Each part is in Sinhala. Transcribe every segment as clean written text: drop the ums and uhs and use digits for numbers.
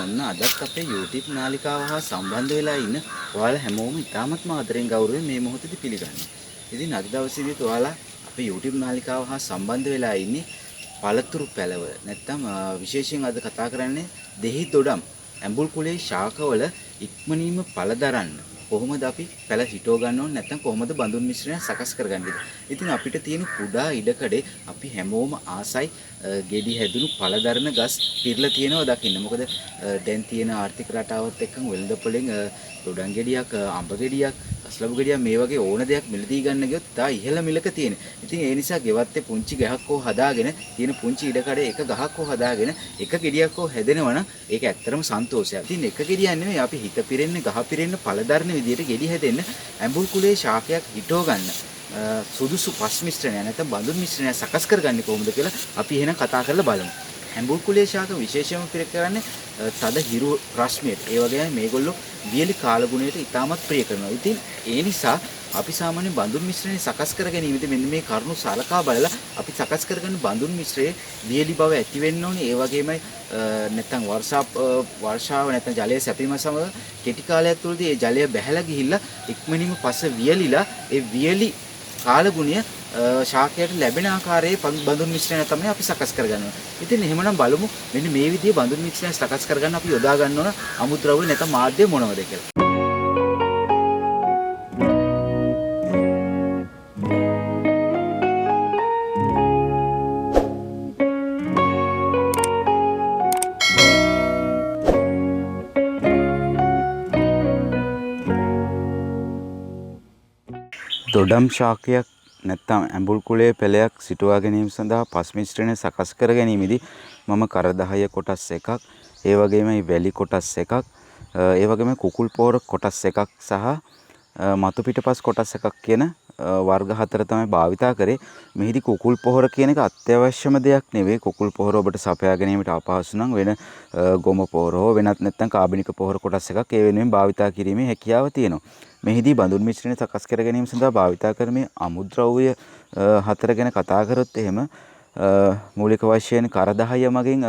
ඔන්න අදත් අපේ YouTube නාලිකාව හා සම්බන්ධ වෙලා ඉන්න ඔයාලා හැමෝම ඉතාමත්ම ආදරෙන් ගෞරවයෙන් මේ මොහොතේදී පිළිගන්නවා. ඉතින් අද දවසේදීත් ඔයාලා අපේ YouTube නාලිකාව හා සම්බන්ධ වෙලා ඉන්නේ පළතුරු පැලව. නැත්තම් විශේෂයෙන් අද කතා කරන්නේ දෙහි දොඩම් ඇඹුල් කුලේ ශාකවල ඉක්මනින්ම පළ දරන්න. කොහොමද අපි පැල හිටව ගන්න ඕනේ නැත්නම් කොහොමද බඳුන් මිශ්‍රණය සකස් කරගන්නේ? ඉතින් අපිට තියෙන කුඩා ඉඩකඩේ අපි හැමෝම ආසයි ගෙඩි හැදුණු පළදරන ගස් පිරලා තියෙනවා දකින්න. මොකද දැන් තියෙන ආර්ථික රටාවත් එක්ක වෙළඳපොලෙන් දොඩම් ගෙඩියක්, අඹ ගෙඩියක්, කස්ලබු ගෙඩියක් මේ වගේ ඕන දෙයක් මිලදී ගන්න ගියොත් තා ඉහළ මිලක තියෙන. ඉතින් ඒ නිසා ගෙවත්තේ පුංචි ගහක් හෝ හදාගෙන තියෙන පුංචි ඉඩකඩේ එක ගහක් හෝ හදාගෙන එක ගෙඩියක් හෝ හැදෙනවා නම් ඒක ඇත්තටම සන්තෝෂයක්. ඉතින් එක ගෙඩියක් නෙමෙයි අපි හිත පිරෙන්න, ගහ පිරෙන්න, පළදරන විදියට ගෙඩි හැදෙන්න ඇඹුල් කුලේ ශාකයක් හිටව ගන්න. සුදුසු පස් මිශ්‍රණය නැත්නම් බඳුන් මිශ්‍රණය සකස් කරගන්නේ කොහොමද කියලා අපි එහෙනම් කතා කරලා බලමු. ඇඹුල් කුලේ ශාක විශේෂයෙන්ම ප්‍රිය කරන්නේ තද හිරු රශ්මියට. ඒ වගේම මේගොල්ලෝ වියලි කාලගුණයට ඉතාමත් ප්‍රිය කරනවා. ඉතින් ඒ නිසා අපි සාමාන්‍ය බඳුන් මිශ්‍රණය සකස් කර ගැනීමදී මෙන්න මේ කරුණු සලකා බලලා අපි සකස් කරගන්න බඳුන් මිශ්‍රයේ වියලි බව ඇති වෙන්න ඕනේ. ඒ වගේමයි නැත්නම් වර්ෂාව නැත්නම් ජලය සැපීම සමග කෙටි කාලයක් තුළදී ඒ ජලය බැහැලා ගිහිල්ලා ඉක්මනින්ම පස වියලිලා ඒ වියලි කාලගුණය ශාකයට ලැබෙන ආකාරයේ බඳුන් මිශ්‍රණය තමයි අපි සකස් කරගන්නවා. ඉතින් එහෙමනම් බලමු මෙන්න මේ විදිහේ බඳුන් මිශ්‍රණය සකස් කරගන්න අපි යොදා ගන්න ඕන අමුද්‍රව්‍ය නැත්නම් මාධ්‍ය මොනවද කියලා. දොඩම් ශාකයක් නැත්නම් ඇඹුල් කුලේ පෙළයක් සිටුවා ගැනීම සඳහා පස් මිශ්‍රණය සකස් කර ගැනීමේදී මම කරදහය කොටස් එකක්, ඒ වගේම වැලි කොටස් එකක්, ඒ වගේම කුකුල් පොහොර කොටස් එකක් සහ මතු පිටපස් කොටස් එකක් කියන වර්ග හතර තමයි භාවිතා කරේ. මෙහිදී කුකුල් පොහොර කියන එක අත්‍යවශ්‍යම දෙයක් නෙවෙයි. කුකුල් පොහොර ඔබට සපයා ගැනීමට අපහසු නම් වෙන ගොම පොහොර හෝ වෙනත් නැත්නම් කාබනික පොහොර කොටස් එකක් ඒ වෙනුවෙන් භාවිතා කිරීමේ හැකියාව තියෙනවා. මෙහිදී බඳුන් මිශ්‍රණය සකස් කර ගැනීම සඳහා භාවිතා කරන මේ අමුද්‍රව්‍ය හතර ගැන කතා කරොත් එහෙම මූලික වශයෙන් කරදහය මගින්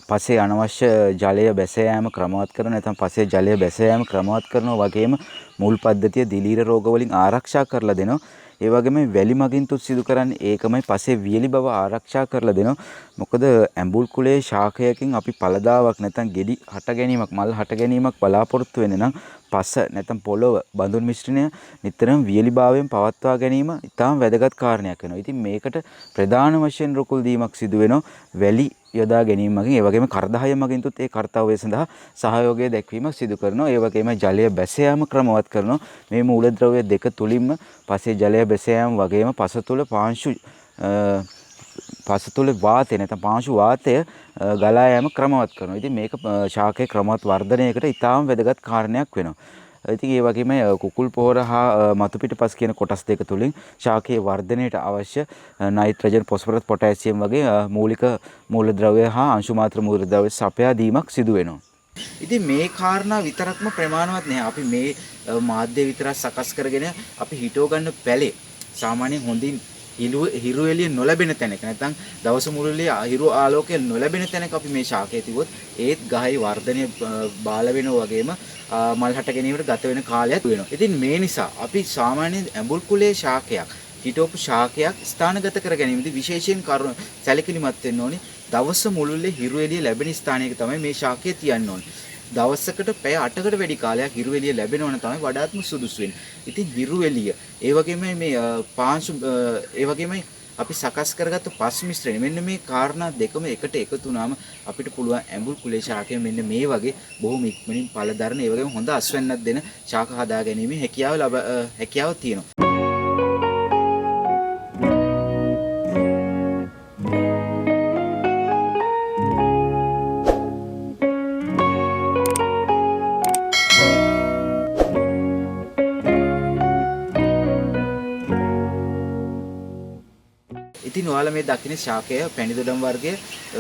පසේ අනවශ්‍ය ජලය බැස යාම ක්‍රමවත් කරන නැත්නම් පසේ ජලය බැස යාම ක්‍රමවත් කරනවා වගේම මුල් පද්ධතිය දිලීර රෝග වලින් ආරක්ෂා කරලා දෙනවා. ඒ වගේම වැලි මගින් තුත් සිදු කරන්නේ ඒකමයි පසේ වියලි බව ආරක්ෂා කරලා දෙනවා. මොකද ඇඹුල් කුලේ ශාකයකින් අපි පළදාවක් නැත්නම් ගෙඩි හට ගැනීමක්, මල් හට ගැනීමක් බලාපොරොත්තු වෙන නම් පස නැත්නම් පොළොව බඳුන් මිශ්‍රණය නිතරම වියලිභාවයෙන් පවත්වා ගැනීම ඉතාම වැදගත් කාරණයක් වෙනවා. ඉතින් මේකට ප්‍රධාන වශයෙන් රුකුල් දීමක් සිදු වෙනවා වැලි යොදා ගැනීම මගින්. ඒ වගේම කරදහය මගින් තුත් ඒ කාර්යය සඳහා සහයෝගය දැක්වීමක් සිදු කරනවා. ඒ වගේම ජලය බැස යාම ක්‍රමවත් කරනවා. මේ මූලද්‍රව්‍ය දෙක තුලින්ම පසේ ජලය බැස යාම වගේම පස තුල වාතය නැත්නම් පාංශු වාතය ගලා යාම ක්‍රමවත් කරනවා. ඉතින් මේක ශාකයේ ක්‍රමවත් වර්ධනයකට ඉතාම වැදගත් කාරණයක් වෙනවා. ඉතින් ඒ වගේම කුකුල් පොහොර හා මතු පිටපස් කියන කොටස් දෙක තුලින් ශාකයේ වර්ධනයට අවශ්‍ය නයිට්‍රජන්, ෆොස්ෆරස්, පොටෑසියම් වගේ මූලික මූලද්‍රව්‍ය හා අංශු මාත්‍ර මූලද්‍රව්‍ය සපයා දීමක් සිදු වෙනවා. ඉතින් මේ කාරණා විතරක්ම ප්‍රමාණවත් නැහැ. අපි මේ මාධ්‍ය විතරක් සකස් කරගෙන අපි හිටව ගන්න පැලේ සාමාන්‍යයෙන් හොඳින් හිරු එළිය නොලැබෙන තැනක නැත්නම් දවස මුළුල්ලේ හිරු ආලෝකය නොලැබෙන තැනක අපි මේ ශාකය තිබුවොත් ඒත් ගහේ වර්ධනය බාල වෙනවා වගේම මල් හට ගැනීමට ගත වෙන කාලයක් වෙනවා. ඉතින් මේ නිසා අපි සාමාන්‍යයෙන් ඇඹුල් කුලේ ශාකයක් හිටවපු ශාකයක් ස්ථානගත කර ගැනීමදී විශේෂයෙන් සැලකිලිමත් වෙන්න ඕනේ. දවස මුළුල්ලේ හිරු එළිය ලැබෙන ස්ථානයක තමයි මේ ශාකය තියන්න ඕනේ. දවසකට පැය 8කට වැඩි කාලයක් හිරු එළිය ලැබෙනවන තමයි වඩාත්ම සුදුසු වෙන්නේ. ඉතින් හිරු එළිය ඒ වගේම මේ පාංශු ඒ වගේම අපි සකස් කරගත්ත පස් මිශ්‍රණය මෙන්න මේ කාරණා දෙකම එකට එකතු වුණාම අපිට පුළුවන් ඇඹුල් කුලේ ශාකය මෙන්න මේ වගේ බොහොම ඉක්මනින් පළදරන ඒ වගේම හොඳ අස්වැන්නක් දෙන ශාක හදා ගැනීමේ හැකියාව තියෙනවා. ඉතින් ඔයාලා මේ දකින්න ශාකය පැණිදොඩම් වර්ගයේ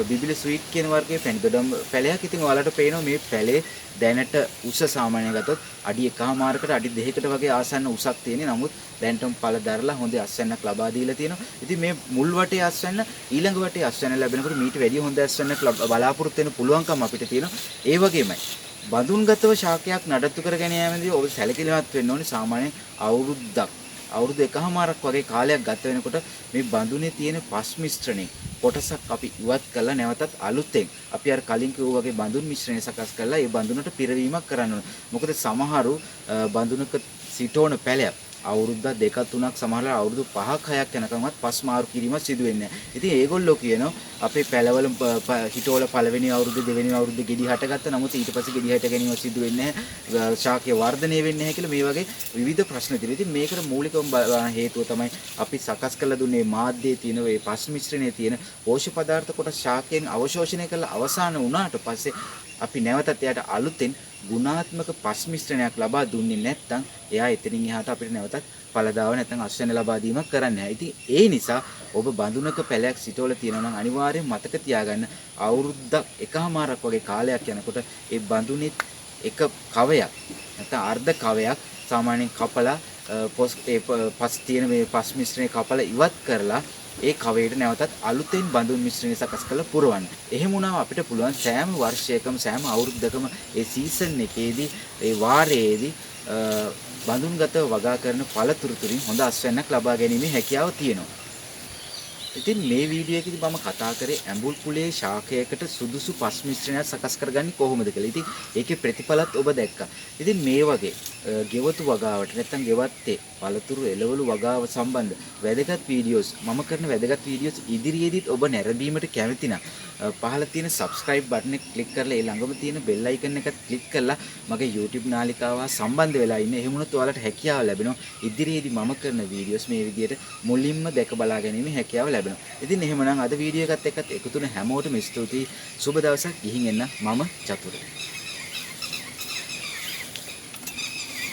බිබිලි ස්වීට් කියන වර්ගයේ පැණිදොඩම් පැලයක්. ඉතින් ඔයාලට පේනවා මේ පැලේ දැනට උස සාමාන්‍යයෙන් ගත්තොත් අඩි 1.5කට අඩි 2කට වගේ ආසන්න උසක් තියෙන. නමුත් දැනටම පළ දරලා හොඳ අස්වැන්නක් ලබා දීලා තියෙනවා. ඉතින් මේ මුල් වටේ අස්වැන්න ඊළඟ වටේ අස්වැන්න ලැබෙනකොට මීට වැඩිය හොඳ අස්වැන්නක් බලාපොරොත්තු වෙන්න පුළුවන්කම අපිට තියෙනවා. ඒ වගේමයි බඳුන්ගතව ශාකයක් නඩත්තු කර ගැනීමේදී ඔබ සැලකිලිමත් වෙන්න ඕනේ. සාමාන්‍යයෙන් අවුරුදු එකහමාරක් වගේ කාලයක් ගත වෙනකොට මේ බඳුනේ තියෙන පස් මිශ්‍රණේ කොටසක් අපි ඉවත් කරලා නැවතත් අලුතෙන් අපි අර කලින් කිව්වා වගේ බඳුන් මිශ්‍රණය සකස් කරලා ඒ බඳුනට පිරවීමක් කරන්න ඕනේ. මොකද සමහරු බඳුනක සිටෝන පැලයක් අවුරුද්දක් දෙකක් තුනක් සමහරවල් අවුරුදු 5ක් 6ක් යනකම්වත් පස් මාරු කිරීමක් සිදු වෙන්නේ නැහැ. ඉතින් ඒගොල්ලෝ කියනවා අපේ පැලවල හිටෝල පළවෙනි අවුරුද්ද දෙවෙනි අවුරුද්ද ගෙඩි හටගත්ත නමුත් ඊට පස්සේ ගෙඩි හට ගැනීම සිදු වෙන්නේ නැහැ. ශාකය වර්ධනය වෙන්නේ නැහැ කියලා මේ වගේ විවිධ ප්‍රශ්න තියෙනවා. ඉතින් මේකට මූලිකම හේතුව තමයි අපි සකස් කරලා දුන්නේ මාධ්‍යයේ තියෙන ඒ පස් මිශ්‍රණයේ තියෙන පෝෂක පදාර්ථ කොටස් ශාකයෙන් අවශෝෂණය කරලා අවසාන වුණාට පස්සේ අපි නැවතත් එයාට අලුතෙන් ගුණාත්මක පස් මිශ්‍රණයක් ලබා දුන්නේ නැත්නම් එයා එතනින් එහාට අපිට නැවතත් ඵලදාව නැත්නම් අස්වැන්න ලබා දීමක් කරන්නේ නැහැ. ඉතින් ඒ නිසා ඔබ බඳුනක පැලයක් සිටවල තියෙනවා නම් අනිවාර්යෙන් මතක තියාගන්න අවුරුද්දක් එකහමාරක් වගේ කාලයක් යනකොට ඒ බඳුනේ එක කවයක් නැත්නම් අර්ධ කවයක් සාමාන්‍යයෙන් කපලා පස් තියෙන මේ පස් මිශ්‍රණය කපලා ඉවත් කරලා ඒ කවයට නැවතත් අලුතෙන් බඳුන් මිශ්‍රණය සකස් කරලා පුරවන්න. එහෙම වුණාම අපිට පුළුවන් සෑම වර්ෂයකම සෑම අවුරුද්දකම ඒ සීසන් එකේදී ඒ වාරයේදී බඳුන්ගතව වගා කරන පළතුරු තුලින් හොඳ අස්වැන්නක් ලබා ගැනීමේ හැකියාව තියෙනවා. ඉතින් මේ වීඩියෝ එකේදී මම කතා කරේ ඇඹුල් කුලේ ශාකයකට සුදුසු පස් මිශ්‍රණයක් සකස් කරගන්නේ කොහොමද කියලා. ඉතින් ඒකේ ප්‍රතිඵලත් ඔබ දැක්කා. ඉතින් මේ වගේ ගෙවතු වගාවට නැත්නම් ගෙවත්තේ පළතුරු එළවලු වගාව සම්බන්ධ වැදගත් වීඩියෝස් මම කරන වැදගත් වීඩියෝස් ඉදිරියේදීත් ඔබ නැරඹීමට කැමති නම් පහළ තියෙන subscribe button එක ක්ලික් කරලා ඒ ළඟම තියෙන bell icon එකත් ක්ලික් කරලා මගේ YouTube නාලිකාව සම්බන්ධ වෙලා ඉන්න. එහෙම වුණොත් ඔයාලට හැකියාව ලැබෙනවා ඉදිරියේදී මම කරන වීඩියෝස් මේ විදිහට මුලින්ම දැක බලා ගැනීම හැකියාව ලැබෙනවා. ඉතින් එහෙමනම් අද වීඩියෝ එකත් එක්කත් එකතු වෙන හැමෝටම ස්තුතියි. සුබ දවසක්. ගිහින් එන්න. මම චතුර.